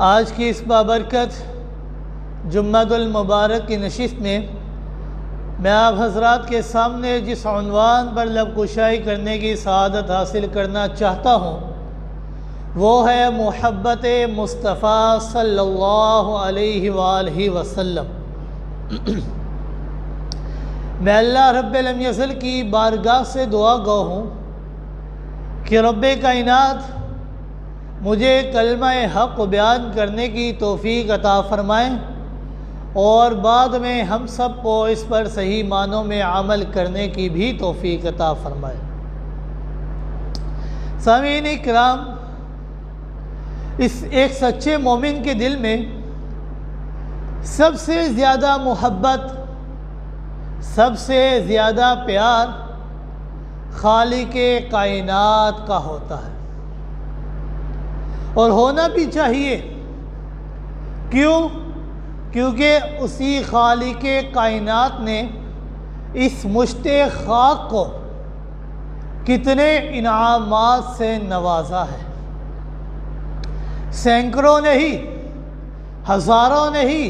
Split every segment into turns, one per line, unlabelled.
آج کی اس بابرکت جمعہ المبارک کی نشست میں میں آپ حضرات کے سامنے جس عنوان پر لب کشائی کرنے کی سعادت حاصل کرنا چاہتا ہوں وہ ہے محبت مصطفیٰ صلی اللہ علیہ وآلہ وسلم۔ میں اللہ رب العزت کی بارگاہ سے دعا گو ہوں کہ رب کائنات مجھے کلمہ حق بیان کرنے کی توفیق عطا فرمائیں اور بعد میں ہم سب کو اس پر صحیح معنوں میں عمل کرنے کی بھی توفیق عطا فرمائے۔ سامعین کرام، اس ایک سچے مومن کے دل میں سب سے زیادہ محبت، سب سے زیادہ پیار خالق کائنات کا ہوتا ہے، اور ہونا بھی چاہیے۔ کیونکہ اسی خالق کائنات نے اس مشت خاک کو کتنے انعامات سے نوازا ہے۔ سینکڑوں نہیں، ہزاروں نہیں،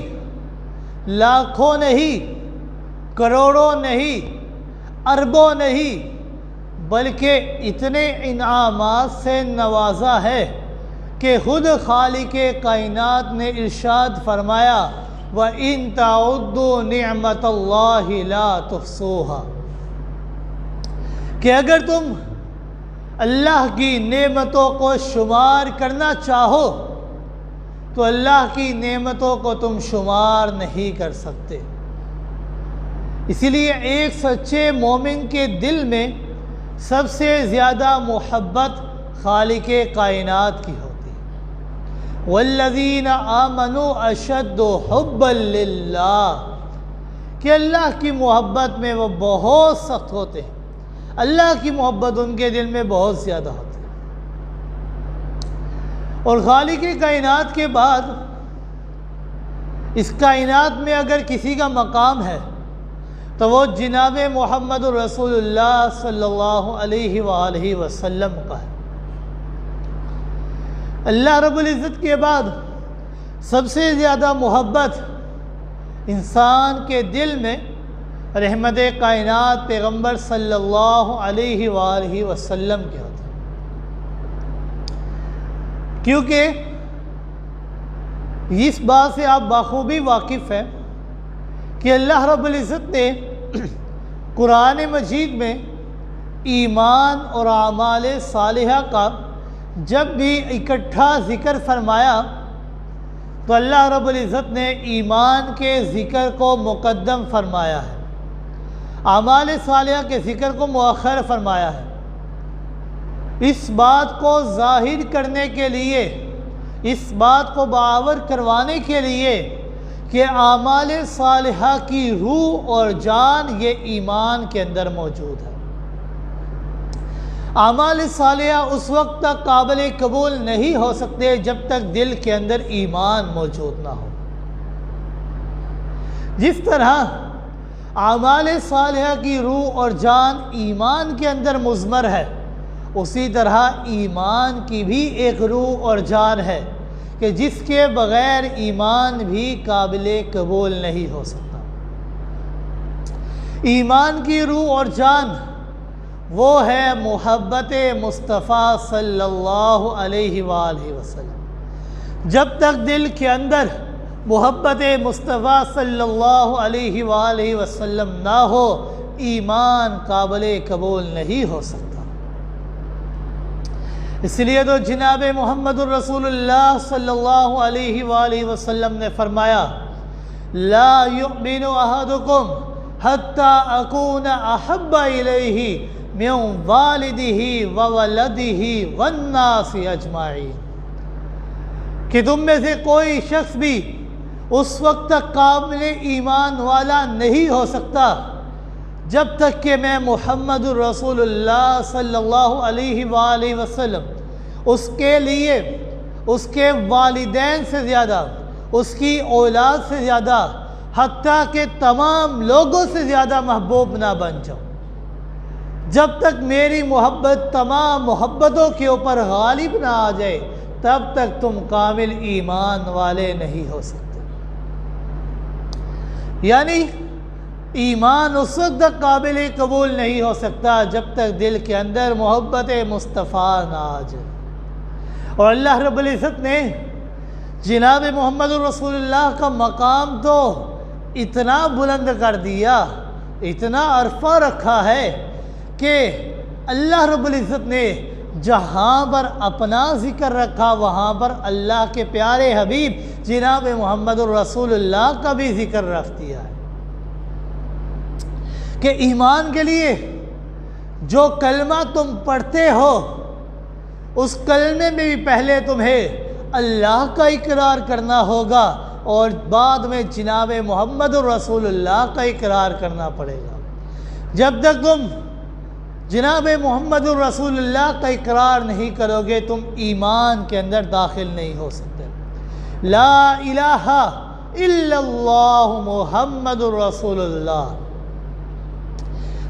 لاکھوں نہیں، کروڑوں نہیں، اربوں نہیں، بلکہ اتنے انعامات سے نوازا ہے کہ خود خالق کائنات نے ارشاد فرمایا وَإِن تَعُدُّوا نِعْمَةَ اللَّهِ لَا تُحْصُوهَا، کہ اگر تم اللہ کی نعمتوں کو شمار کرنا چاہو تو اللہ کی نعمتوں کو تم شمار نہیں کر سکتے۔ اسی لیے ایک سچے مومن کے دل میں سب سے زیادہ محبت خالق کائنات کی ہوتی ہے۔ وَالَّذِينَ آمَنُوا أَشَدُّ حُبًّا لِلَّهِ، کہ اللہ کی محبت میں وہ بہت سخت ہوتے ہیں، اللہ کی محبت ان کے دل میں بہت زیادہ ہوتی ہے۔ اور خالق کائنات کے بعد اس کائنات میں اگر کسی کا مقام ہے تو وہ جناب محمد رسول اللہ صلی اللہ علیہ وآلہ وسلم کا ہے۔ اللہ رب العزت کے بعد سب سے زیادہ محبت انسان کے دل میں رحمت کائنات پیغمبر صلی اللہ علیہ وآلہ وسلم کے ہوتے ہیں، کیونکہ اس بات سے آپ بخوبی واقف ہیں کہ اللہ رب العزت نے قرآن مجید میں ایمان اور اعمال صالحہ کا جب بھی اکٹھا ذکر فرمایا تو اللہ رب العزت نے ایمان کے ذکر کو مقدم فرمایا ہے، اعمال صالحہ کے ذکر کو مؤخر فرمایا ہے۔ اس بات کو ظاہر کرنے کے لیے، اس بات کو باور کروانے کے لیے کہ اعمال صالحہ کی روح اور جان یہ ایمان کے اندر موجود ہے۔ اعمال صالحہ اس وقت تک قابل قبول نہیں ہو سکتے جب تک دل کے اندر ایمان موجود نہ ہو۔ جس طرح اعمال صالحہ کی روح اور جان ایمان کے اندر مضمر ہے، اسی طرح ایمان کی بھی ایک روح اور جان ہے کہ جس کے بغیر ایمان بھی قابل قبول نہیں ہو سکتا۔ ایمان کی روح اور جان وہ ہے محبت مصطفیٰ صلی اللہ علیہ وآلہ وسلم۔ جب تک دل کے اندر محبت مصطفیٰ صلی اللہ علیہ وآلہ وسلم نہ ہو، ایمان قابل قبول نہیں ہو سکتا۔ اس لیے تو جناب محمد الرسول اللہ صلی اللہ علیہ وآلہ وسلم نے فرمایا لا یؤمن احدکم حتی اکون احب الیہ من والدہ وولدہ والناس اجمعین، کہ تم میں سے کوئی شخص بھی اس وقت تک کامل ایمان والا نہیں ہو سکتا جب تک کہ میں محمد الرسول اللہ صلی اللہ علیہ وآلہ وسلم اس کے لیے اس کے والدین سے زیادہ، اس کی اولاد سے زیادہ، حتیٰ کہ تمام لوگوں سے زیادہ محبوب نہ بن جاؤں۔ جب تک میری محبت تمام محبتوں کے اوپر غالب نہ آ جائے، تب تک تم کامل ایمان والے نہیں ہو سکتے۔ یعنی ایمان اس وقت تک قابل قبول نہیں ہو سکتا جب تک دل کے اندر محبت مصطفیٰ نہ آ جائے۔ اور اللہ رب العزت نے جناب محمد الرسول اللہ کا مقام تو اتنا بلند کر دیا، اتنا عرفہ رکھا ہے کہ اللہ رب العزت نے جہاں پر اپنا ذکر رکھا وہاں پر اللہ کے پیارے حبیب جناب محمد الرسول اللہ کا بھی ذکر رکھ دیا ہے کہ ایمان کے لیے جو کلمہ تم پڑھتے ہو اس کلمے میں بھی پہلے تمہیں اللہ کا اقرار کرنا ہوگا اور بعد میں جناب محمد الرسول اللہ کا اقرار کرنا پڑے گا۔ جب تک تم جناب محمد الرسول اللہ کا اقرار نہیں کرو گے تم ایمان کے اندر داخل نہیں ہو سکتے۔ لا الہ الا اللہ محمد الرسول اللہ،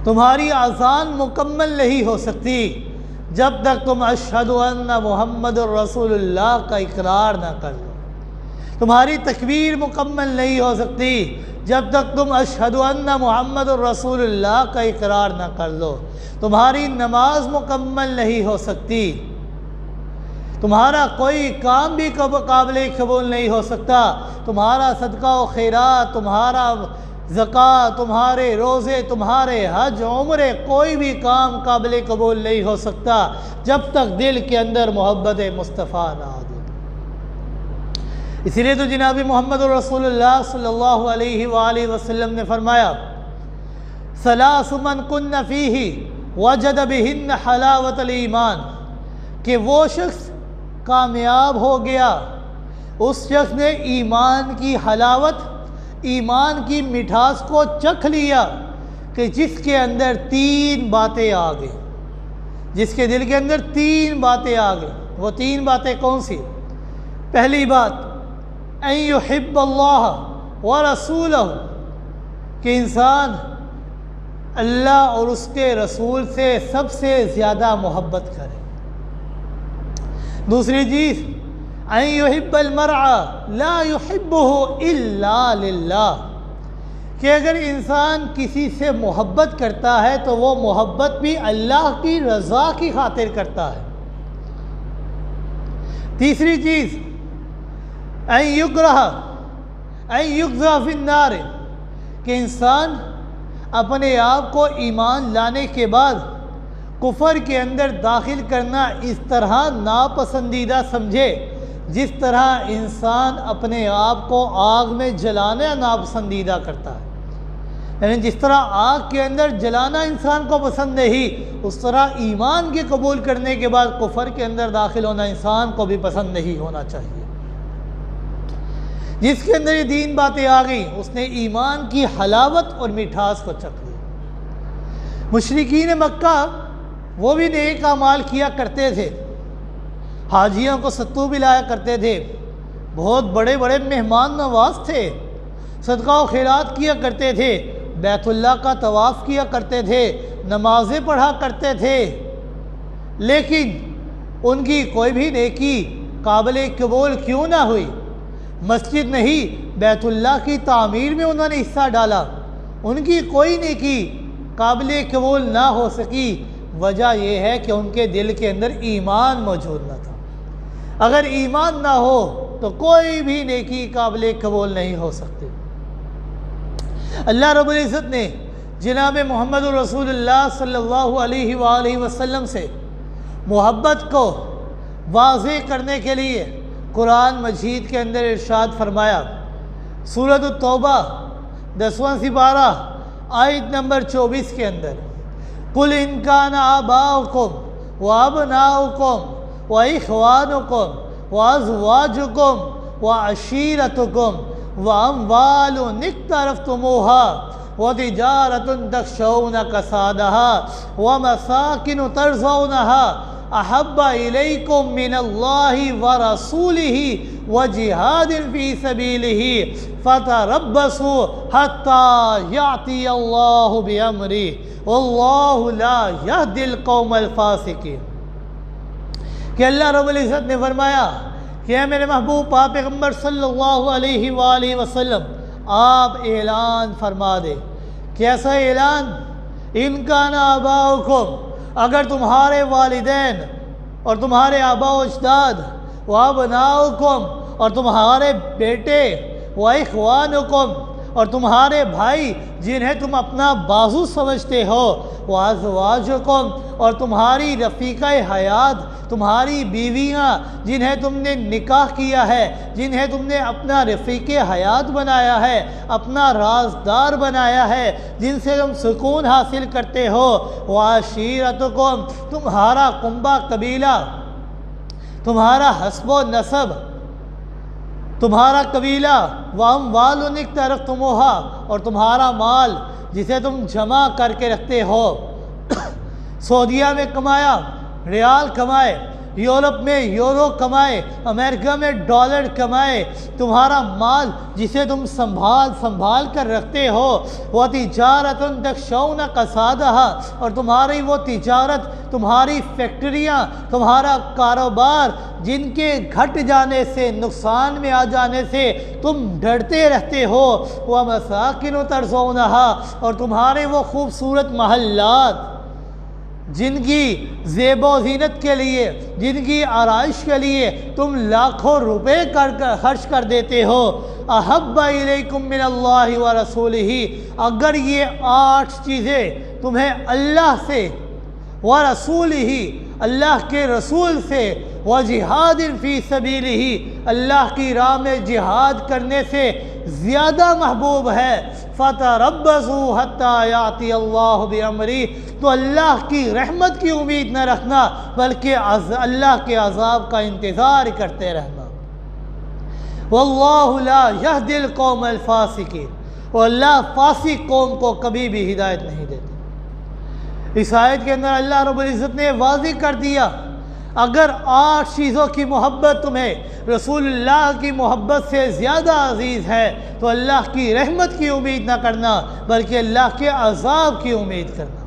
تمہاری اذان مکمل نہیں ہو سکتی جب تک تم اشہد ان محمد الرسول اللہ کا اقرار نہ کر لو۔ تمہاری تکبیر مکمل نہیں ہو سکتی جب تک تم اشہد ان محمد الرسول اللہ کا اقرار نہ کر لو۔ تمہاری نماز مکمل نہیں ہو سکتی، تمہارا کوئی کام بھی قابل قبول نہیں ہو سکتا، تمہارا صدقہ و خیرات، تمہارا زکوٰۃ، تمہارے روزے، تمہارے حج عمرے، کوئی بھی کام قابل قبول نہیں ہو سکتا جب تک دل کے اندر محبت مصطفیٰ نہ آ جائے۔ اسی لیے تو جناب محمد رسول اللہ صلی اللہ علیہ وآلہ وسلم نے فرمایا ثلاث من کن فیہ وجد بہن حلاوت الایمان، کہ وہ شخص کامیاب ہو گیا اس شخص نے ایمان کی حلاوت، ایمان کی مٹھاس کو چکھ لیا کہ جس کے اندر تین باتیں آ گئی، جس کے دل کے اندر تین باتیں آ گئی۔ وہ تین باتیں کون سی؟ پہلی بات ان یحب اللہ ورسولہ، کہ انسان اللہ اور اس کے رسول سے سب سے زیادہ محبت کرے۔ دوسری چیز ان یحب المرء لا یحبہ الا للہ، کہ اگر انسان کسی سے محبت کرتا ہے تو وہ محبت بھی اللہ کی رضا کی خاطر کرتا ہے۔ تیسری چیز ان یقذف فی النار، کہ انسان اپنے آپ کو ایمان لانے کے بعد کفر کے اندر داخل کرنا اس طرح ناپسندیدہ سمجھے جس طرح انسان اپنے آپ کو آگ میں جلانا ناپسندیدہ کرتا ہے۔ یعنی جس طرح آگ کے اندر جلانا انسان کو پسند نہیں، اس طرح ایمان کے قبول کرنے کے بعد کفر کے اندر داخل ہونا انسان کو بھی پسند نہیں ہونا چاہیے۔ جس کے اندر یہ تین باتیں آ گئیں اس نے ایمان کی حلاوت اور مٹھاس کو چکھ لیا۔ مشرکین مکہ وہ بھی نیک اعمال کیا کرتے تھے، حاجیوں کو ستو پلایا کرتے تھے، بہت بڑے بڑے مہمان نواز تھے، صدقہ و خیرات کیا کرتے تھے، بیت اللہ کا طواف کیا کرتے تھے، نمازیں پڑھا کرتے تھے، لیکن ان کی کوئی بھی نیکی قابل قبول کیوں نہ ہوئی؟ مسجد نہیں، بیت اللہ کی تعمیر میں انہوں نے حصہ ڈالا، ان کی کوئی نیکی قابل قبول نہ ہو سکی۔ وجہ یہ ہے کہ ان کے دل کے اندر ایمان موجود نہ تھا۔ اگر ایمان نہ ہو تو کوئی بھی نیکی قابل قبول نہیں ہو سکتی۔ اللہ رب العزت نے جناب محمد رسول اللہ صلی اللہ علیہ وآلہ وسلم سے محبت کو واضح کرنے کے لیے قرآن مجید کے اندر ارشاد فرمایا، سورۃ التوبہ 10واں سپارہ آیت نمبر 24 کے اندر، قُلْ إِنْ كَانَ آبَاؤُكُمْ وَأَبْنَاؤُكُمْ وَإِخْوَانُكُمْ وَأَزْوَاجُكُمْ وَعَشِيرَتُكُمْ وَأَمْوَالٌ اقْتَرَفْتُمُوهَا وَتِجَارَةٌ تَخْشَوْنَ كَسَادَهَا وَمَسَاكِنُ تَرْضَوْنَهَا أَحَبَّ إِلَيْكُم مِّنَ اللَّهِ وَرَسُولِهِ وَجِهَادٍ فِي سَبِيلِهِ فَتَرَبَّصُوا حَتَّى يَأْتِيَ اللَّهُ بِأَمْرِهِ وَاللَّهُ لَا يَهْدِي الْقَوْمَ الْفَاسِقِينَ، کہ اللہ رب العزت نے فرمایا کہ اے میرے محبوب پاک پیغمبر صلی اللہ علیہ وآلہ وسلم آپ اعلان فرما دے۔ کیسا اعلان؟ ان کان آباؤکم، اگر تمہارے والدین اور تمہارے آباء و اجداد، و ابناؤکم اور تمہارے بیٹے، و اخوانکم اور تمہارے بھائی جنہیں تم اپنا بازو سمجھتے ہو، و ازواجکم اور تمہاری رفیقہ حیات، تمہاری بیویاں جنہیں تم نے نکاح کیا ہے، جنہیں تم نے اپنا رفیق حیات بنایا ہے، اپنا رازدار بنایا ہے، جن سے تم سکون حاصل کرتے ہو، وعشیرتکم تمہارا کنبہ قبیلہ، تمہارا حسب و نسب، تمہارا قبیلہ، واموال اقترفتموها اور تمہارا مال جسے تم جمع کر کے رکھتے ہو، سعودیہ میں کمایا، ریال کمائے، یورپ میں یورو کمائے، امریکہ میں ڈالر کمائے، تمہارا مال جسے تم سنبھال کر رکھتے ہو، وہ تجارت تخشون کسادہا اور تمہاری وہ تجارت، تمہاری فیکٹریاں، تمہارا کاروبار جن کے گھٹ جانے سے، نقصان میں آ جانے سے تم ڈرتے رہتے ہو، وہ مساکن ترضونہا اور تمہارے وہ خوبصورت محلات جن کی زیب و زینت کے لیے، جن کی آرائش کے لیے تم لاکھوں روپے خرچ کر دیتے ہو، احب الیکم من اللہ ورسولہ اگر یہ 8 چیزیں تمہیں اللہ سے، ورسولہ اللہ کے رسول سے، وجہاد فی سبیلہ اللہ کی راہ میں جہاد کرنے سے زیادہ محبوب ہے، فتربصوا حتی یاتی اللہ بامرہ تو اللہ کی رحمت کی امید نہ رکھنا بلکہ اللہ کے عذاب کا انتظار کرتے رہنا۔ واللہ لا یہدی القوم الفاسقین اور اللہ فاسق قوم کو کبھی بھی ہدایت نہیں دیتے۔ اس آیت کے اندر اللہ رب العزت نے واضح کر دیا اگر 8 چیزوں کی محبت تمہیں رسول اللہ کی محبت سے زیادہ عزیز ہے تو اللہ کی رحمت کی امید نہ کرنا بلکہ اللہ کے عذاب کی امید کرنا۔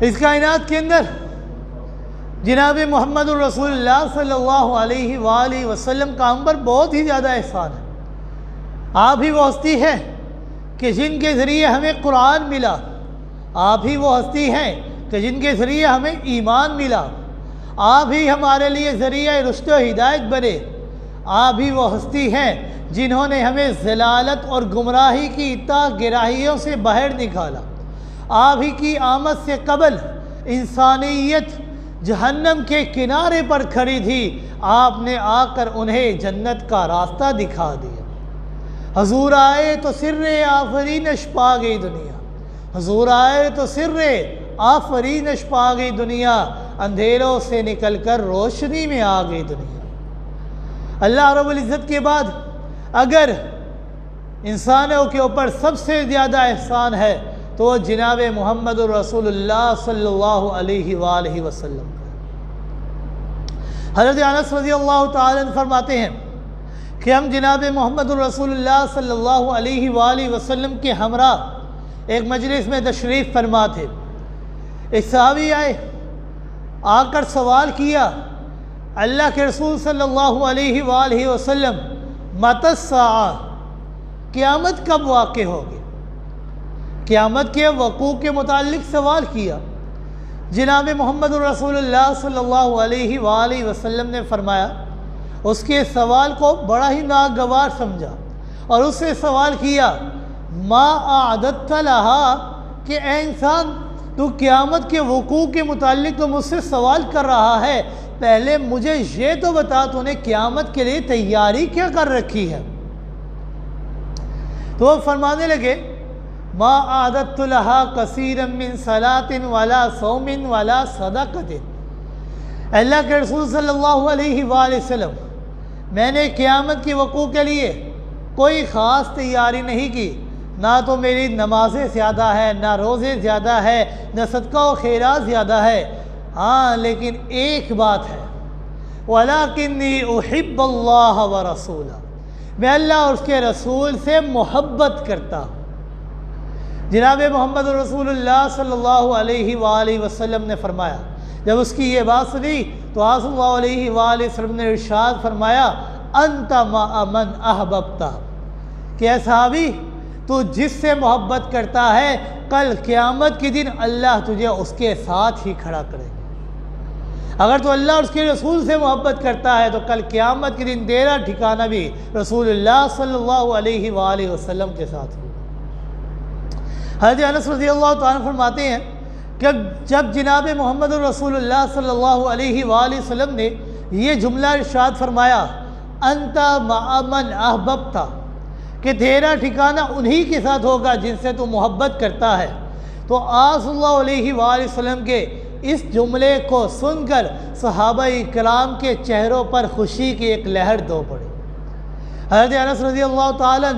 اس کائنات کے اندر جناب محمد الرسول اللہ صلی اللہ علیہ وآلہ وسلم کا ہم پر بہت ہی زیادہ احسان ہے۔ آپ ہی وہ ہستی ہے کہ جن کے ذریعے ہمیں قرآن ملا، آپ ہی وہ ہستی ہیں کہ جن کے ذریعے ہمیں ایمان ملا، آپ ہی ہمارے لیے ذریعہ رشد و ہدایت بنے، آپ ہی وہ ہستی ہیں جنہوں نے ہمیں ضلالت اور گمراہی کی گراہیوں سے باہر نکالا، آپ ہی کی آمد سے قبل انسانیت جہنم کے کنارے پر کھڑی تھی، آپ نے آ کر انہیں جنت کا راستہ دکھا دیا۔ حضور آئے تو سر آفرینش پا گئی دنیا، حضور آئے تو سر آفرینش پا گئی دنیا، اندھیروں سے نکل کر روشنی میں آ گئی دنیا۔ اللہ رب العزت کے بعد اگر انسانوں کے اوپر سب سے زیادہ احسان ہے تو وہ جناب محمد الرسول اللہ صلی اللہ علیہ وآلہ وسلم۔ حضرت انس رضی اللہ تعالیٰ عنہ فرماتے ہیں کہ ہم جناب محمد الرسول اللہ صلی اللہ علیہ وآلہ وسلم کے ہمراہ ایک مجلس میں تشریف فرما تھے۔ ایک صحابی آئے، آ کر سوال کیا اللہ کے رسول صلی اللہ علیہ وآلہ وسلم متی الساعہ قیامت کب واقع ہوگی؟ قیامت کے وقوع کے متعلق سوال کیا۔ جناب محمد الرسول اللہ صلی اللہ علیہ وآلہ وسلم نے فرمایا، اس کے سوال کو بڑا ہی ناگوار سمجھا اور اس سے سوال کیا ما اعددت لہا کہ اے انسان تو قیامت کے وقوع کے متعلق تو مجھ سے سوال کر رہا ہے، پہلے مجھے یہ تو بتا تو نے قیامت کے لیے تیاری کیا کر رکھی ہے؟ تو وہ فرمانے لگے ما اعددت لہا کثیرا من صلاۃ ولا صوم ولا صدقۃ، اللہ کے رسول صلی اللہ علیہ وآلہ وسلم میں نے قیامت کے وقوع کے لیے کوئی خاص تیاری نہیں کی، نہ تو میری نمازیں زیادہ ہے، نہ روزے زیادہ ہے، نہ صدقہ و خیرات زیادہ ہے، ہاں لیکن ایک بات ہے وَلَكِنِّي أُحِبُّ اللَّهَ وَرَسُولَهُ میں اللہ اور اس کے رسول سے محبت کرتا ہوں۔ جناب محمد رسول اللہ صلی اللہ علیہ وآلہ وسلم نے فرمایا جب اس کی یہ بات سنی تو آپ صلی اللہ علیہ وآلہ وسلم نے ارشاد فرمایا انت مع من احببت، کہ اے صحابی تو جس سے محبت کرتا ہے کل قیامت کے دن اللہ تجھے اس کے ساتھ ہی کھڑا کرے گا۔ اگر تو اللہ اور اس کے رسول سے محبت کرتا ہے تو کل قیامت کے دن تیرا ٹھکانہ بھی رسول اللہ صلی اللہ علیہ وآلہ وسلم کے ساتھ ہوگا۔ حضرت انس رضی اللہ تعالیٰ فرماتے ہیں کہ جب جناب محمد رسول اللہ صلی اللہ علیہ وآلہ وسلم نے یہ جملہ ارشاد فرمایا انت مع من احببت، کہ تیرا ٹھکانہ انہی کے ساتھ ہوگا جن سے تو محبت کرتا ہے، تو آپ صلی اللہ علیہ وآلہ وسلم کے اس جملے کو سن کر صحابہ کرام کے چہروں پر خوشی کی ایک لہر دو پڑی۔ حضرت انس رضی اللہ تعالیٰ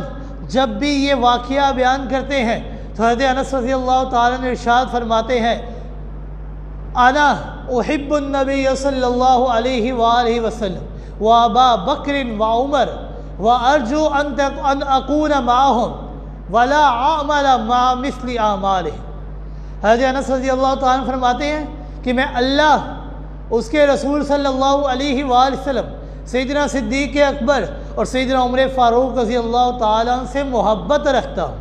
جب بھی یہ واقعہ بیان کرتے ہیں تو حضرت انس رضی اللہ تعالیٰ نے ارشاد فرماتے ہیں انا احب النبی صلی اللہ علیہ وآلہ وسلم و ابا بکر و عمر وارجو ان اکون معهم ولا اعمل مع مثل اعمالهم۔ حضرت انس رضی اللہ تعالیٰ فرماتے ہیں کہ میں اللہ، اس کے رسول صلی اللہ علیہ وآلہ وسلم، سیدنا صدیق اکبر اور سیدنا عمر فاروق رضی اللہ تعالیٰ سے محبت رکھتا ہوں،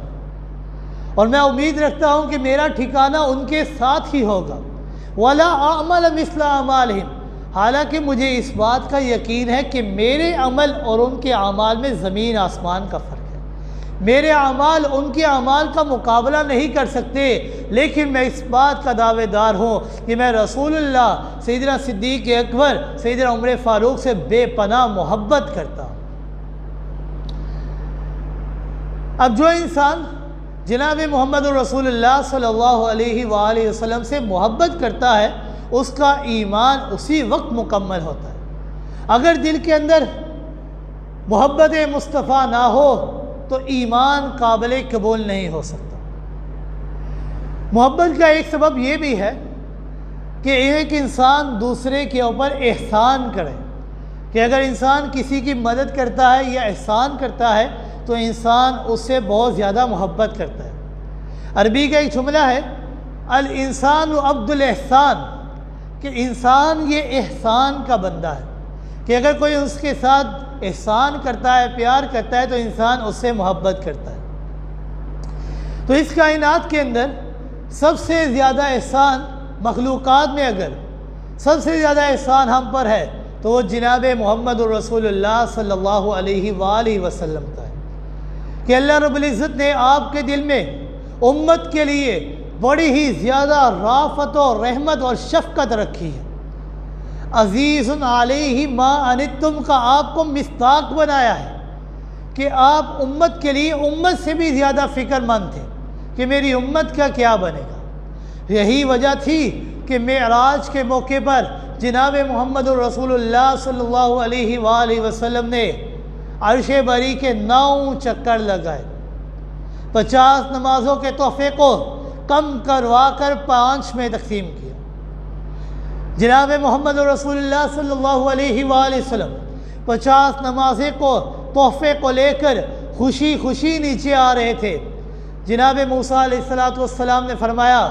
اور میں امید رکھتا ہوں کہ میرا ٹھکانہ ان کے ساتھ ہی ہوگا۔ ولا اعمل مثل اعمالهم، حالانکہ مجھے اس بات کا یقین ہے کہ میرے عمل اور ان کے اعمال میں زمین آسمان کا فرق ہے، میرے اعمال ان کے اعمال کا مقابلہ نہیں کر سکتے، لیکن میں اس بات کا دعوے دار ہوں کہ میں رسول اللہ، سیدنا صدیق اکبر، سیدنا عمر فاروق سے بے پناہ محبت کرتا ہوں۔ اب جو انسان جناب محمد رسول اللہ صلی اللہ علیہ وآلہ وسلم سے محبت کرتا ہے اس کا ایمان اسی وقت مکمل ہوتا ہے۔ اگر دل کے اندر محبت مصطفیٰ نہ ہو تو ایمان قابل قبول نہیں ہو سکتا۔ محبت کا ایک سبب یہ بھی ہے کہ ایک انسان دوسرے کے اوپر احسان کرے، کہ اگر انسان کسی کی مدد کرتا ہے یا احسان کرتا ہے تو انسان اس سے بہت زیادہ محبت کرتا ہے۔ عربی کا ایک جملہ ہے الانسان عبد الاحسان، کہ انسان یہ احسان کا بندہ ہے، کہ اگر کوئی اس کے ساتھ احسان کرتا ہے، پیار کرتا ہے تو انسان اس سے محبت کرتا ہے۔ تو اس کائنات کے اندر سب سے زیادہ احسان مخلوقات میں اگر سب سے زیادہ احسان ہم پر ہے تو وہ جناب محمد رسول اللہ صلی اللہ علیہ وآلہ وسلم کا ہے، کہ اللہ رب العزت نے آپ کے دل میں امت کے لیے بڑی ہی زیادہ رافت و رحمت اور شفقت رکھی ہے۔ عزیز علیہ ما عنتم کا آپ کو مصداق بنایا ہے کہ آپ امت کے لیے امت سے بھی زیادہ فکر مند تھے کہ میری امت کا کیا بنے گا۔ یہی وجہ تھی کہ معراج کے موقع پر جناب محمد رسول اللہ صلی اللہ علیہ وآلہ وسلم نے عرش بری کے 9 چکر لگائے، 50 نمازوں کے تحفے کو کم کروا کر 5 میں تقسیم کیا۔ جناب محمد رسول اللہ صلی اللہ علیہ وآلہ وسلم 50 نمازیں کو تحفے کو لے کر خوشی خوشی نیچے آ رہے تھے۔ جناب موسیٰ علیہ السلام نے فرمایا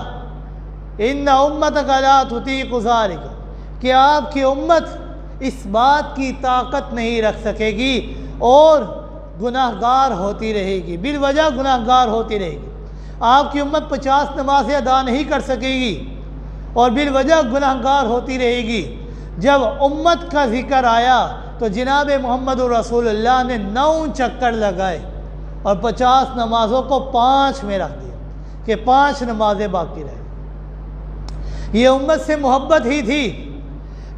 ان امتک لا تطیق ذلک، کہ آپ کی امت اس بات کی طاقت نہیں رکھ سکے گی اور گناہ گار ہوتی رہے گی، بالوجہ گناہ گار ہوتی رہے گی۔ آپ کی امت 50 نمازیں ادا نہیں کر سکے گی اور بالوجہ گناہ گار ہوتی رہے گی۔ جب امت کا ذکر آیا تو جناب محمد رسول اللہ نے 9 چکر لگائے اور 50 نمازوں کو 5 میں رکھ دیا کہ 5 نمازیں باقی رہیں۔ یہ امت سے محبت ہی تھی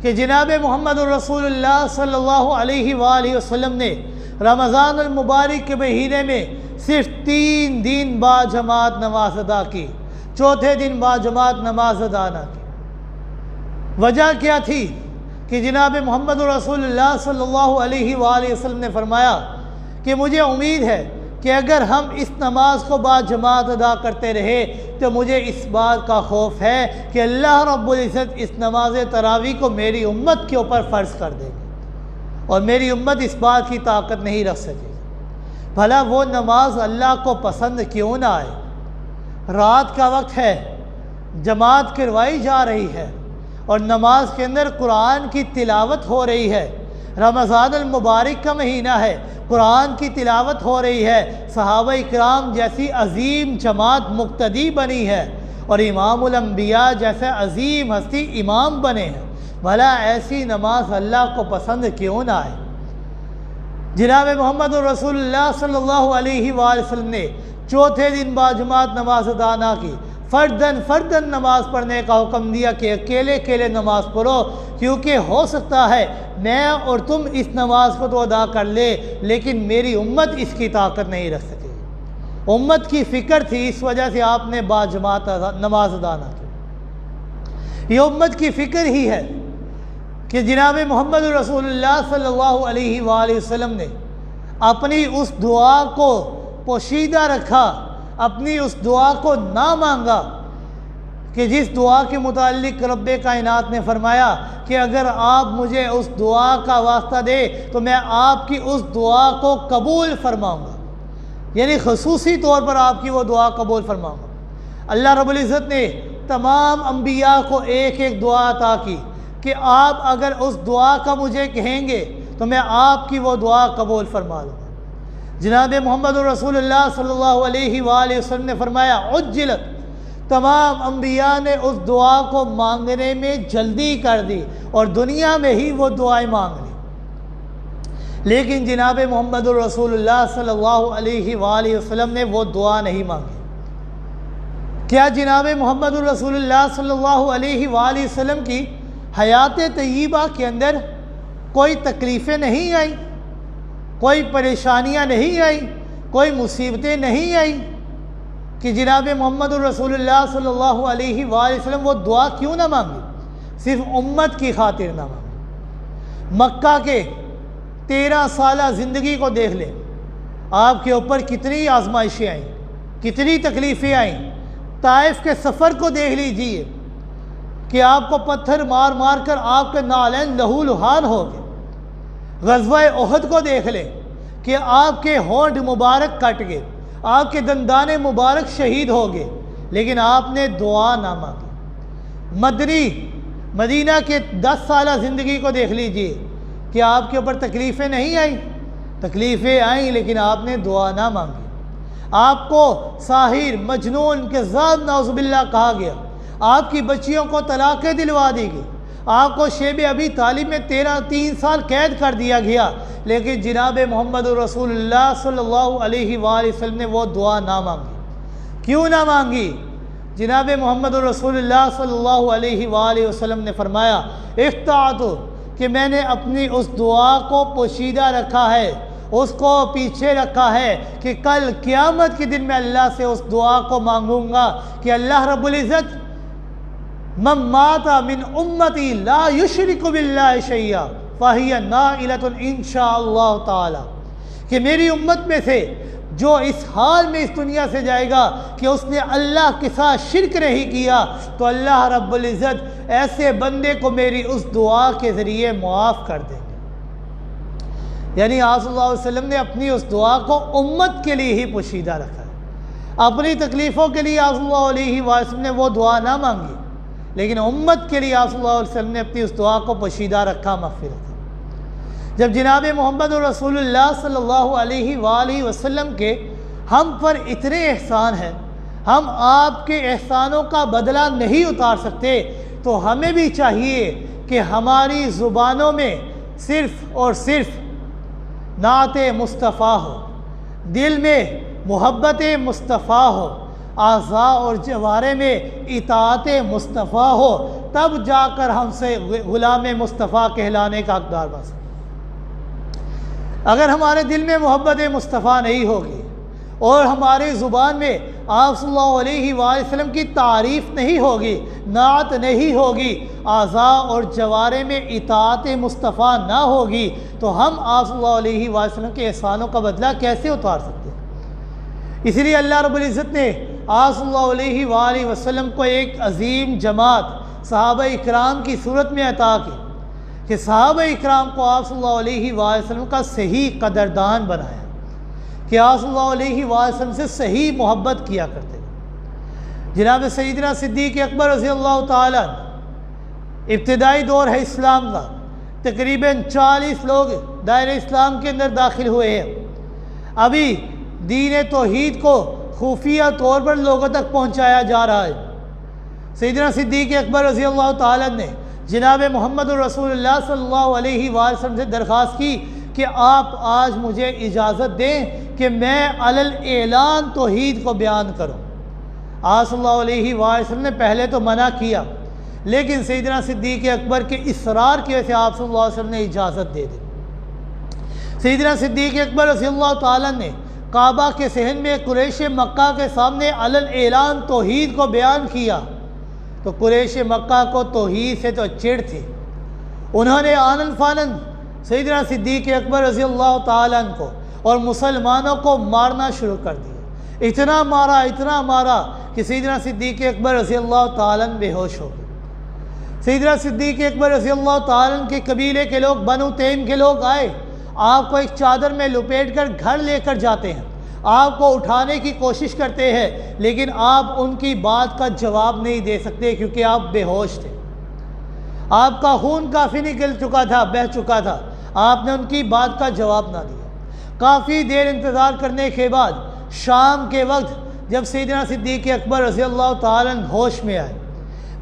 کہ جناب محمد رسول اللہ صلی اللہ علیہ وآلہ وسلم نے رمضان المبارک کے مہینے میں صرف 3 دن با جماعت نماز ادا کی، چوتھے دن با جماعت نماز ادا نہ کی۔ وجہ کیا تھی کہ جناب محمد رسول اللہ صلی اللہ علیہ وآلہ وسلم نے فرمایا کہ مجھے امید ہے کہ اگر ہم اس نماز کو با جماعت ادا کرتے رہے تو مجھے اس بات کا خوف ہے کہ اللہ رب العزت اس نماز تراویح کو میری امت کے اوپر فرض کر دے گی اور میری امت اس بات کی طاقت نہیں رکھ سکے گی۔ بھلا وہ نماز اللہ کو پسند کیوں نہ آئے؟ رات کا وقت ہے، جماعت کروائی جا رہی ہے اور نماز کے اندر قرآن کی تلاوت ہو رہی ہے، رمضان المبارک کا مہینہ ہے، قرآن کی تلاوت ہو رہی ہے، صحابہ اکرام جیسی عظیم جماعت مقتدی بنی ہے اور امام الانبیاء جیسے عظیم ہستی امام بنے ہیں، بھلا ایسی نماز اللہ کو پسند کیوں نہ آئے؟ جناب محمد رسول اللہ صلی اللہ علیہ وآلہ وسلم نے چوتھے دن باجماعت نماز ادا نہ کی، فرداً نماز پڑھنے کا حکم دیا کہ اکیلے نماز پڑھو، کیونکہ ہو سکتا ہے میں اور تم اس نماز کو تو ادا کر لے لیکن میری امت اس کی طاقت نہیں رکھ سکے۔ امت کی فکر تھی، اس وجہ سے آپ نے باجماعت نماز ادا نہ کی۔ یہ امت کی فکر ہی ہے کہ جناب محمد رسول اللہ صلی اللہ علیہ وآلہ وسلم نے اپنی اس دعا کو پوشیدہ رکھا، اپنی اس دعا کو نہ مانگا کہ جس دعا کے متعلق رب کائنات نے فرمایا کہ اگر آپ مجھے اس دعا کا واسطہ دے تو میں آپ کی اس دعا کو قبول فرماؤں گا، یعنی خصوصی طور پر آپ کی وہ دعا قبول فرماؤں گا۔ اللہ رب العزت نے تمام انبیاء کو ایک ایک دعا عطا کی کہ آپ اگر اس دعا کا مجھے کہیں گے تو میں آپ کی وہ دعا قبول فرما لوں گا۔ جناب محمد رسول اللہ صلی اللہ علیہ وآلہ وسلم نے فرمایا عجلت، تمام انبیاء نے اس دعا کو مانگنے میں جلدی کر دی اور دنیا میں ہی وہ دعائیں مانگ لی، لیکن جناب محمد رسول اللہ صلی اللہ علیہ وآلہ وسلم نے وہ دعا نہیں مانگی۔ کیا جناب محمد رسول اللہ صلی اللہ علیہ وآلہ وسلم کی حیات طیبہ کے اندر کوئی تکلیفیں نہیں آئیں، کوئی پریشانیاں نہیں آئیں، کوئی مصیبتیں نہیں آئیں کہ جناب محمد رسول اللہ صلی اللہ علیہ وآلہ وسلم وہ دعا کیوں نہ مانگی؟ صرف امت کی خاطر نہ مانگی۔ مکہ کے 13 سالہ زندگی کو دیکھ لیں، آپ کے اوپر کتنی آزمائشیں آئیں، کتنی تکلیفیں آئیں۔ طائف کے سفر کو دیکھ لیجئے کہ آپ کو پتھر مار مار کر آپ کے نالین لہو لہان ہو گئے۔ غزوہ احد کو دیکھ لیں کہ آپ کے ہونٹ مبارک کٹ گئے، آپ کے دندان مبارک شہید ہو گئے، لیکن آپ نے دعا نہ مانگی۔ مدینہ کے 10 سالہ زندگی کو دیکھ لیجئے کہ آپ کے اوپر تکلیفیں نہیں آئیں، تکلیفیں آئیں لیکن آپ نے دعا نہ مانگی۔ آپ کو ساحر، مجنون، کذاب نعوذ باللہ کہا گیا، آپ کی بچیوں کو طلاقیں دلوا دی گئی، آپ کو شیب ابی طالب میں 3 سال قید کر دیا گیا، لیکن جناب محمد رسول اللہ صلی اللہ علیہ وآلہ وسلم نے وہ دعا نہ مانگی۔ کیوں نہ مانگی؟ جناب محمد رسول اللہ صلی اللہ علیہ وآلہ وسلم نے فرمایا اختعت، کہ میں نے اپنی اس دعا کو پوشیدہ رکھا ہے، اس کو پیچھے رکھا ہے کہ کل قیامت کے دن میں اللہ سے اس دعا کو مانگوں گا کہ اللہ رب العزت من مات من امتی لا یشرک باللہ شیئا فہی نائلۃ انشاء اللہ تعالی، کہ میری امت میں سے جو اس حال میں اس دنیا سے جائے گا کہ اس نے اللہ کے ساتھ شرک نہیں کیا تو اللہ رب العزت ایسے بندے کو میری اس دعا کے ذریعے معاف کر دیں گے۔ یعنی آپ صلی اللہ علیہ وسلم نے اپنی اس دعا کو امت کے لیے ہی پوشیدہ رکھا ہے۔ اپنی تکلیفوں کے لیے آپ صلی اللہ علیہ وسلم نے وہ دعا نہ مانگی، لیکن امت کے لیے آپ صلی اللہ علیہ وسلم نے اپنی اس دعا کو پوشیدہ رکھا، مغفرت۔ جب جناب محمد رسول اللہ صلی اللہ علیہ وآلہ وسلم کے ہم پر اتنے احسان ہیں، ہم آپ کے احسانوں کا بدلہ نہیں اتار سکتے، تو ہمیں بھی چاہیے کہ ہماری زبانوں میں صرف اور صرف نعت مصطفیٰ ہو، دل میں محبت مصطفیٰ ہو، اعضاء اور جوارے میں اطاعت مصطفیٰ ہو، تب جا کر ہم سے غلام مصطفیٰ کہلانے کا حقدار بن سکتے۔ اگر ہمارے دل میں محبت مصطفیٰ نہیں ہوگی اور ہماری زبان میں آپ صلی اللہ علیہ وآلہ وسلم کی تعریف نہیں ہوگی، نعت نہیں ہوگی، اعضاء اور جوارے میں اطاعت مصطفیٰ نہ ہوگی، تو ہم آپ صلی اللہ علیہ وآلہ وسلم کے احسانوں کا بدلہ کیسے اتار سکتے ہیں؟ اس لیے اللہ رب العزت نے آپ صلی اللہ علیہ وآلہ وسلم کو ایک عظیم جماعت صحابہ اکرام کی صورت میں عطا کی کہ صحابہ اکرام کو آپ صلی اللہ علیہ وآلہ وسلم کا صحیح قدردان بنایا، کہ آپ صلی اللہ علیہ وآلہ وسلم سے صحیح محبت کیا کرتے۔ جناب سیدنا صدیق اکبر رضی اللہ تعالیٰ ابتدائی دور ہے اسلام کا، تقریباً 40 لوگ دائرہ اسلام کے اندر داخل ہوئے ہیں۔ ابھی دین توحید کو خفیہ طور پر لوگوں تک پہنچایا جا رہا ہے۔ سیدنا صدیق اکبر رضی اللہ تعالیٰ نے جناب محمد رسول اللہ صلی اللہ علیہ وآلہ وسلم سے درخواست کی کہ آپ آج مجھے اجازت دیں کہ میں علی الاعلان توحید کو بیان کروں۔ آپ صلی اللہ علیہ وآلہ وسلم نے پہلے تو منع کیا، لیکن سیدنا صدیق اکبر کے اصرار کی وجہ سے آپ صلی اللہ علیہ وسلم نے اجازت دے دی۔ سیدنا صدیق اکبر رضی اللہ تعالیٰ نے کعبہ کے صحن میں قریش مکہ کے سامنے علی الاعلان توحید کو بیان کیا تو قریش مکہ کو توحید سے تو چڑ تھی۔ انہوں نے آنن فانن سیدنا صدیق اکبر رضی اللہ تعالیٰ عنہ کو اور مسلمانوں کو مارنا شروع کر دیا۔ اتنا مارا کہ سیدنا صدیق اکبر رضی اللہ تعالیٰ عنہ بے ہوش ہو گئے۔ سیدنا صدیق اکبر رضی اللہ تعالیٰ عنہ کے قبیلے کے لوگ، بنو تیم کے لوگ آئے، آپ کو ایک چادر میں لپیٹ کر گھر لے کر جاتے ہیں، آپ کو اٹھانے کی کوشش کرتے ہیں، لیکن آپ ان کی بات کا جواب نہیں دے سکتے کیونکہ آپ بے ہوش تھے۔ آپ کا خون کافی نکل چکا تھا، بہہ چکا تھا، آپ نے ان کی بات کا جواب نہ دیا۔ کافی دیر انتظار کرنے کے بعد شام کے وقت جب سیدنا صدیق اکبر رضی اللہ تعالیٰ عنہ ہوش میں آئے،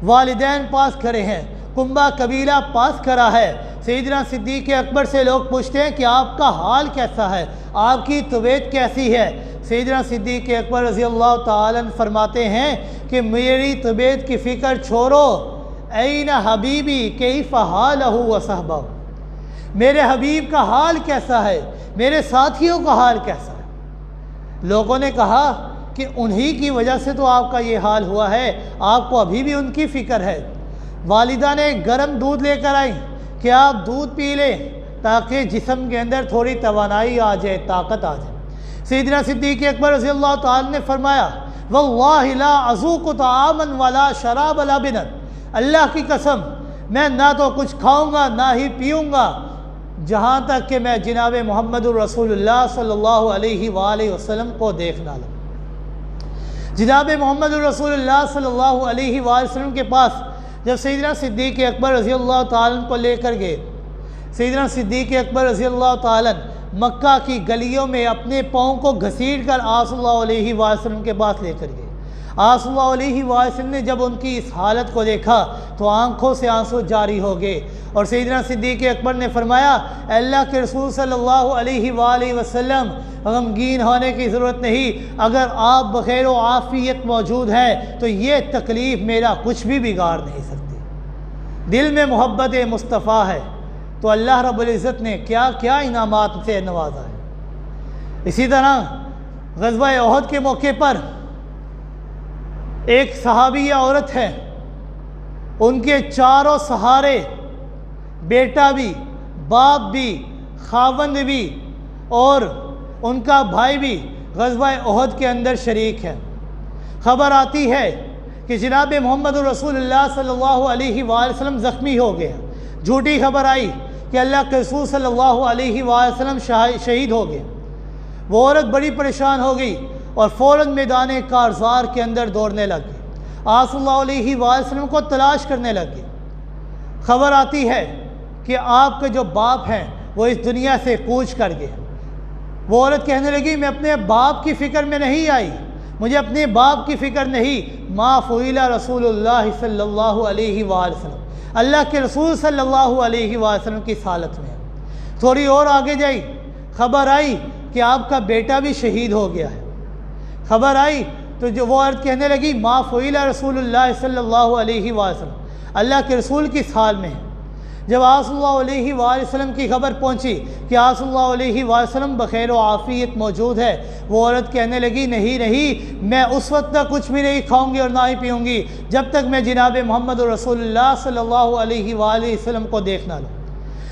والدین پاس کھڑے ہیں، کنبہ قبیلہ پاس کھڑا ہے، سیدنا صدیق اکبر سے لوگ پوچھتے ہیں کہ آپ کا حال کیسا ہے، آپ کی طبیعت کیسی ہے؟ سیدنا صدیق اکبر رضی اللہ تعالیٰ عنہ فرماتے ہیں کہ میری طبیعت کی فکر چھوڑو، این حبیبی کیف حالہ و صحبہ، میرے حبیب کا حال کیسا ہے، میرے ساتھیوں کا حال کیسا ہے؟ لوگوں نے کہا کہ انہی کی وجہ سے تو آپ کا یہ حال ہوا ہے، آپ کو ابھی بھی ان کی فکر ہے۔ والدہ نے گرم دودھ لے کر آئی کہ آپ دودھ پی لیں تاکہ جسم کے اندر تھوڑی توانائی آ جائے، طاقت آ جائے۔ سیدنا صدیق اکبر رضی اللہ تعالیٰ نے فرمایا واللہ لا اذوق طعاما ولا شرابا لبنا، اللہ کی قسم میں نہ تو کچھ کھاؤں گا نہ ہی پیوں گا جہاں تک کہ میں جناب محمد الرسول اللہ صلی اللہ علیہ وآلہ وسلم کو دیکھ نہ لوں۔ جناب محمد الرسول اللہ صلی اللہ علیہ وآلہ وسلم کے پاس جب سیدنا صدیق اکبر رضی اللہ تعالیٰ کو لے کر گئے، سیدنا صدیق اکبر رضی اللہ تعالیٰ مکہ کی گلیوں میں اپنے پاؤں کو گھسیٹ کر آپ صلی اللہ علیہ وآلہ وسلم کے پاس لے کر گئے۔ آپ صلی اللہ علیہ وآلہ وسلم نے جب ان کی اس حالت کو دیکھا تو آنکھوں سے آنسو جاری ہو گئے، اور سیدنا صدیق اکبر نے فرمایا اے اللہ کے رسول صلی اللہ علیہ وآلہ وسلم، غمگین ہونے کی ضرورت نہیں، اگر آپ بخیر و عافیت موجود ہیں تو یہ تکلیف میرا کچھ بھی بگاڑ نہیں سکتی۔ دل میں محبت مصطفیٰ ہے تو اللہ رب العزت نے کیا کیا انعامات سے نوازا ہے۔ اسی طرح غزوہ احد کے موقع پر ایک صحابیہ عورت ہے، ان کے چاروں سہارے، بیٹا بھی، باپ بھی، خاوند بھی اور ان کا بھائی بھی غزوہ احد کے اندر شریک ہے۔ خبر آتی ہے کہ جناب محمد رسول اللہ صلی اللہ علیہ وآلہ وسلم زخمی ہو گئے، جھوٹی خبر آئی کہ اللہ کے رسول صلی اللہ علیہ وآلہ وسلم شہید ہو گئے۔ وہ عورت بڑی پریشان ہو گئی اور فوراً میدان کارزار کے اندر دوڑنے لگ گئی، آپ صلی اللہ علیہ وآلہ وسلم کو تلاش کرنے لگ گئی۔ خبر آتی ہے کہ آپ کے جو باپ ہیں وہ اس دنیا سے کوچ کر گئے۔ وہ عورت کہنے لگی میں اپنے باپ کی فکر میں نہیں آئی، مجھے اپنے باپ کی فکر نہیں، ما فعل رسول اللہ صلی اللہ علیہ وآلہ وسلم، اللہ کے رسول صلی اللہ علیہ وآلہ وسلم کی حالت میں۔ تھوڑی اور آگے جائی، خبر آئی کہ آپ کا بیٹا بھی شہید ہو گیا ہے۔ خبر آئی تو جو وہ عورت کہنے لگی ما فعل رسول اللہ صلی اللہ علیہ وآلہ وسلم، اللہ کے رسول کس حال میں ہے۔ جب آپ صلی اللہ علیہ وآلہ وسلم کی خبر پہنچی کہ آپ صلی اللہ علیہ وآلہ وسلم بخیر و عافیت موجود ہے، وہ عورت کہنے لگی نہیں، میں اس وقت تک کچھ بھی نہیں کھاؤں گی اور نہ ہی پیوں گی جب تک میں جناب محمد رسول اللہ صلی اللہ علیہ وآلہ وسلم کو دیکھ نہ لوں۔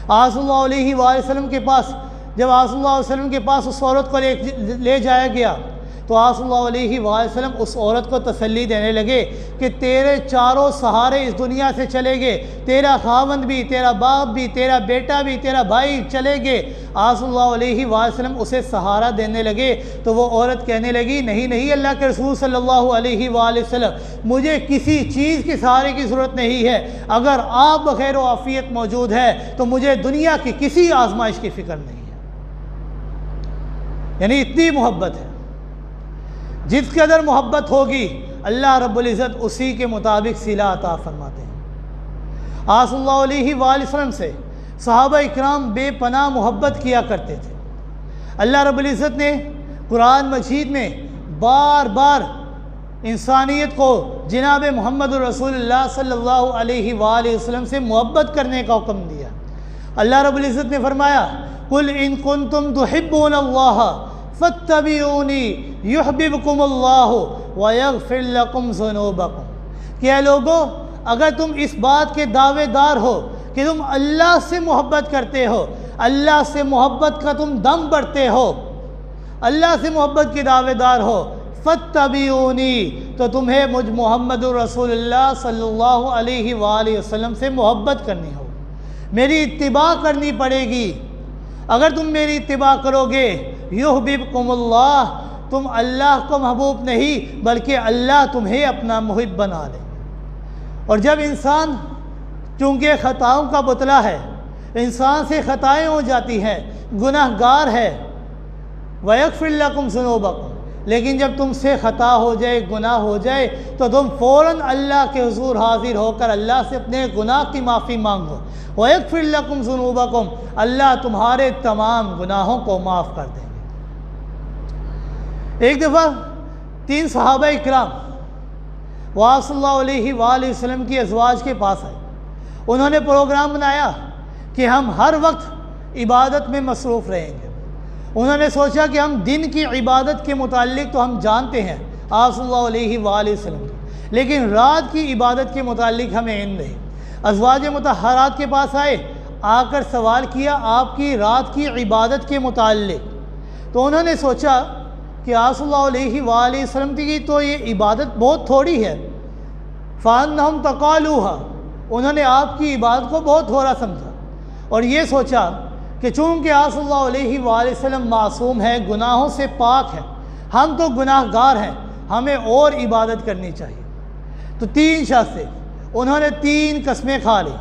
آپ صلی اللہ علیہ وآلہ وسلم کے پاس جب آپ صلی اللہ علیہ وسلم کے پاس اس عورت کو لے جایا گیا تو آپ صلی اللہ علیہ وآلہ وسلم اس عورت کو تسلی دینے لگے کہ تیرے چاروں سہارے اس دنیا سے چلے گئے، تیرا خاوند بھی، تیرا باپ بھی، تیرا بیٹا بھی، تیرا بھائی چلے گئے۔ آپ صلی اللہ علیہ وآلہ وسلم اسے سہارا دینے لگے تو وہ عورت کہنے لگی نہیں نہیں اللہ کے رسول صلی اللہ علیہ وآلہ وسلم، مجھے کسی چیز کے سہارے کی ضرورت نہیں ہے، اگر آپ بخیر و عافیت موجود ہے تو مجھے دنیا کی کسی آزمائش کی فکر نہیں ہے۔ یعنی اتنی محبت ہے، جس قدر محبت ہوگی اللہ رب العزت اسی کے مطابق صلہ عطا فرماتے ہیں۔ آپ صلی اللہ علیہ وآلہ وسلم سے صحابہ اکرام بے پناہ محبت کیا کرتے تھے۔ اللہ رب العزت نے قرآن مجید میں بار بار انسانیت کو جناب محمد رسول اللہ صلی اللہ علیہ وآلہ وسلم سے محبت کرنے کا حکم دیا۔ اللہ رب العزت نے فرمایا قُلْ إِن كُنتُمْ تُحِبُّونَ اللَّهَ فَاتَّبِعُونِي يُحْبِبْكُمُ اللَّهُ وَيَغْفِرْ لَكُمْ ذُنُوبَكُمْ کہ اے لوگو اگر تم اس بات کے دعوے دار ہو کہ تم اللہ سے محبت کرتے ہو، اللہ سے محبت کا تم دم بڑھتے ہو، اللہ سے محبت کے دعوے دار ہو، فَاتَّبِعُونِی تو تمہیں مجھ محمد رسول اللہ صلی اللہ علیہ وآلہ وسلم سے محبت کرنی ہو، میری اتباع کرنی پڑے گی۔ اگر تم میری اتباع کرو گے یحببکم اللہ، تم اللہ کو محبوب نہیں بلکہ اللہ تمہیں اپنا محب بنا لے۔ اور جب انسان چونکہ خطاؤں کا پتلا ہے، انسان سے خطائیں ہو جاتی ہیں، گناہ گار ہے، وَيَغْفِرْ لَكُمْ ذُنُوبَكُمْ لیکن جب تم سے خطا ہو جائے، گناہ ہو جائے تو تم فوراً اللہ کے حضور حاضر ہو کر اللہ سے اپنے گناہ کی معافی مانگو۔ وَيَغْفِرْ لَكُمْ ذُنُوبَكُمْ اللہ تمہارے تمام گناہوں کو معاف کر دیں گے۔ ایک دفعہ 3 صحابہ اکرام وہ صلی اللہ علیہ وآلہ وسلم کی ازواج کے پاس آئے۔ انہوں نے پروگرام بنایا کہ ہم ہر وقت عبادت میں مصروف رہیں گے۔ انہوں نے سوچا کہ ہم دن کی عبادت کے متعلق تو ہم جانتے ہیں آپ صلی اللہ علیہ وآلہ وسلم کی، لیکن رات کی عبادت کے متعلق ہمیں علم نہیں۔ ازواج مطہرات کے پاس آئے، آ کر سوال کیا آپ کی رات کی عبادت کے متعلق۔ تو انہوں نے سوچا کہ آپ صلی اللہ علیہ وآلہ وسلم کی تو یہ عبادت بہت تھوڑی ہے، فَأَنَّهُمْ تَقَالُوهَا انہوں نے آپ کی عبادت کو بہت تھوڑا سمجھا، اور یہ سوچا کہ چونکہ آپ صلی اللہ علیہ وآلہ وسلم معصوم ہے، گناہوں سے پاک ہے، ہم تو گناہ گار ہیں، ہمیں اور عبادت کرنی چاہیے۔ تو 3 شخص تھے، انہوں نے 3 قسمیں کھا لی۔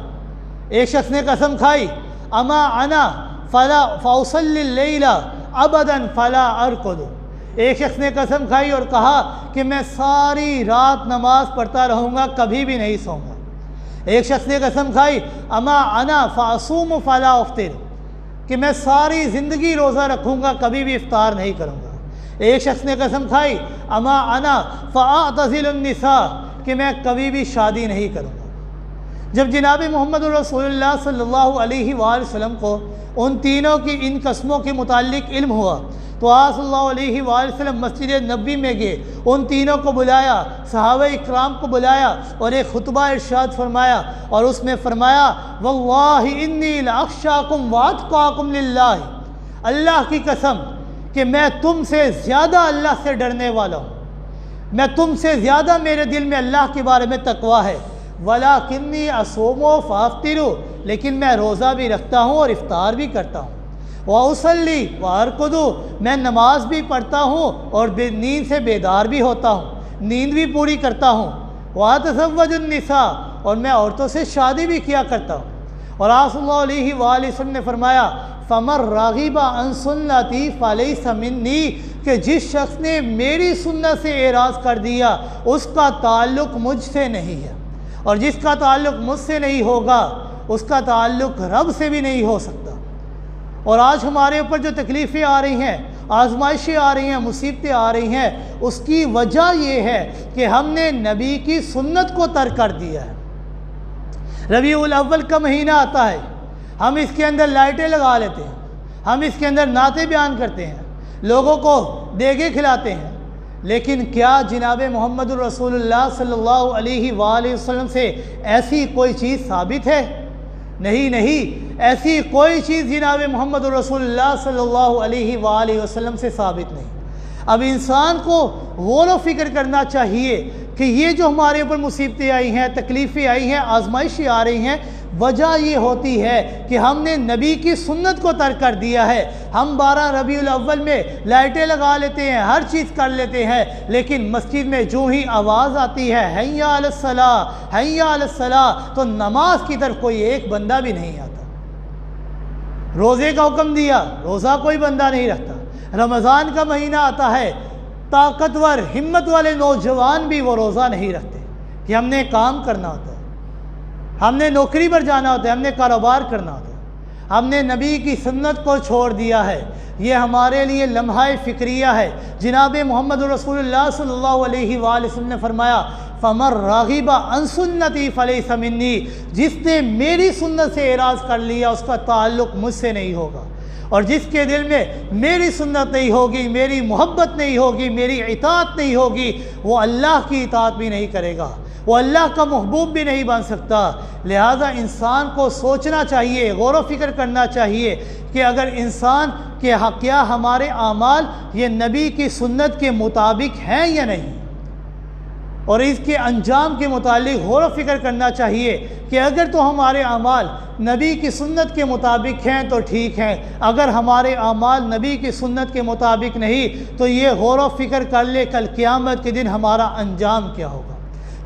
ایک شخص نے قسم کھائی اما انا فلا فاصلی اللیل ابدا فلا ارقد، ایک شخص نے قسم کھائی اور کہا کہ میں ساری رات نماز پڑھتا رہوں گا، کبھی بھی نہیں سوؤں گا۔ ایک شخص نے قسم کھائی اما انا فاصوم فلا افطر کہ میں ساری زندگی روزہ رکھوں گا، کبھی بھی افطار نہیں کروں گا۔ ایک شخص نے قسم کھائی اما انا فاعتزل النساء کہ میں کبھی بھی شادی نہیں کروں گا۔ جب جناب محمد رسول اللہ صلی اللہ علیہ وآلہ وسلم کو ان تینوں کی ان قسموں کے متعلق علم ہوا تو آپ صلی اللہ علیہ وآلہ وسلم مسجد نبوی میں گئے، ان تینوں کو بلایا، صحابہ اکرام کو بلایا اور ایک خطبہ ارشاد فرمایا، اور اس میں فرمایا واللہ انی لاخشاکم واتقاکم للہ، اللہ کی قسم کہ میں تم سے زیادہ اللہ سے ڈرنے والا ہوں، میں تم سے زیادہ میرے دل میں اللہ کے بارے میں تقویٰ ہے، وَلَكِنِّي أَصُومُ فَأَفْطِرُ لیکن میں روزہ بھی رکھتا ہوں اور افطار بھی کرتا ہوں، وَأُصَلِّي وَأَرْقُدُ میں نماز بھی پڑھتا ہوں اور نیند سے بیدار بھی ہوتا ہوں، نیند بھی پوری کرتا ہوں، وَأَتَزَوَّجُ النِّسَاء اور میں عورتوں سے شادی بھی کیا کرتا ہوں۔ اور آپ صلی اللہ علیہ وآلہ وسلم نے فرمایا فَمَن رَغِبَ عَن سُنَّتِي فَلَيْسَ مِنِّي کہ جس شخص نے میری سنت سے اعراض کر دیا اس کا تعلق مجھ سے نہیں ہے، اور جس کا تعلق مجھ سے نہیں ہوگا اس کا تعلق رب سے بھی نہیں ہو سکتا۔ اور آج ہمارے اوپر جو تکلیفیں آ رہی ہیں، آزمائشیں آ رہی ہیں، مصیبتیں آ رہی ہیں، اس کی وجہ یہ ہے کہ ہم نے نبی کی سنت کو ترک کر دیا ہے۔ ربیع الاول کا مہینہ آتا ہے، ہم اس کے اندر لائٹیں لگا لیتے ہیں، ہم اس کے اندر نعتیں بیان کرتے ہیں، لوگوں کو دیگیں کھلاتے ہیں، لیکن کیا جناب محمد رسول اللہ صلی اللہ علیہ وآلہ وسلم سے ایسی کوئی چیز ثابت ہے؟ نہیں، ایسی کوئی چیز جناب محمد رسول اللہ صلی اللہ علیہ وآلہ وسلم سے ثابت نہیں۔ اب انسان کو غور و فکر کرنا چاہیے کہ یہ جو ہمارے اوپر مصیبتیں آئی ہیں، تکلیفیں آئی ہیں، آزمائشیں آ رہی ہیں، وجہ یہ ہوتی ہے کہ ہم نے نبی کی سنت کو ترک کر دیا ہے۔ ہم 12 ربیع الاول میں لائٹیں لگا لیتے ہیں، ہر چیز کر لیتے ہیں، لیکن مسجد میں جو ہی آواز آتی ہے حی علی الصلاۃ حی علی الصلاۃ، تو نماز کی طرف کوئی ایک بندہ بھی نہیں آتا۔ روزے کا حکم دیا، روزہ کوئی بندہ نہیں رکھتا۔ رمضان کا مہینہ آتا ہے، طاقتور ہمت والے نوجوان بھی وہ روزہ نہیں رکھتے کہ ہم نے کام کرنا ہوتا ہے، ہم نے نوکری پر جانا ہوتا ہے، ہم نے کاروبار کرنا ہوتا ہے، ہم نے نبی کی سنت کو چھوڑ دیا ہے۔ یہ ہمارے لیے لمحہ فکریہ ہے۔ جناب محمد رسول اللہ صلی اللہ علیہ وآلہ وسلم نے فرمایا فَمَن رَغِبَ عَن سُنَّتِي فَلَيْسَ مِنِّي، جس نے میری سنت سے اعراض کر لیا اس کا تعلق مجھ سے نہیں ہوگا، اور جس کے دل میں میری سنت نہیں ہوگی، میری محبت نہیں ہوگی، میری اطاعت نہیں ہوگی، وہ اللہ کی اطاعت بھی نہیں کرے گا، وہ اللہ کا محبوب بھی نہیں بن سکتا۔ لہٰذا انسان کو سوچنا چاہیے، غور و فکر کرنا چاہیے کہ اگر انسان کے کیا ہمارے اعمال یہ نبی کی سنت کے مطابق ہیں یا نہیں، اور اس کے انجام کے متعلق غور و فکر کرنا چاہیے کہ اگر تو ہمارے اعمال نبی کی سنت کے مطابق ہیں تو ٹھیک ہیں، اگر ہمارے اعمال نبی کی سنت کے مطابق نہیں تو یہ غور و فکر کر لے کل قیامت کے دن ہمارا انجام کیا ہوگا۔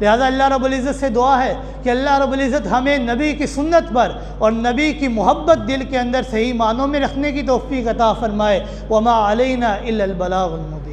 لہذا اللہ رب العزت سے دعا ہے کہ اللہ رب العزت ہمیں نبی کی سنت پر اور نبی کی محبت دل کے اندر صحیح معنوں میں رکھنے کی توفیق عطا فرمائے۔ وما علینا الا البلاغ المبین۔